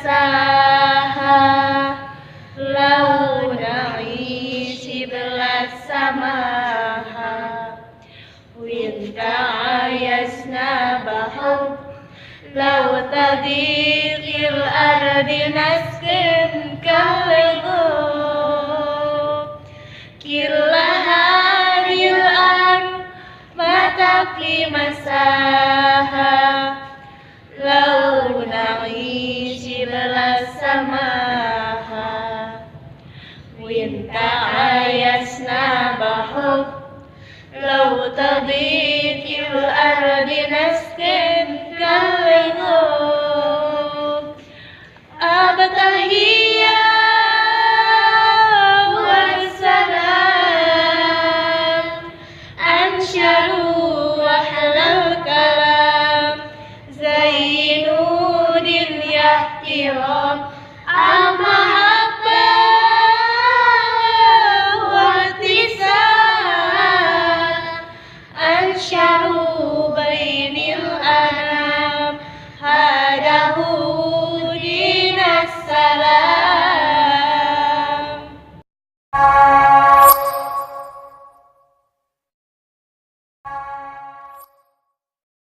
masaha lau na'isi belas samaha winta ayasna bahau lau tadiqil ardi naskin kalego kilaharil ar mataki masaha lau na'isi belas samaha winta ayasna bahau lau tadiqil ardi naskin kalego abtahiyya wassalam ansharu wahlal kalam Zainuddin yahtiram amahabba wahtisab ansharu bainil anam hadahu dinas salam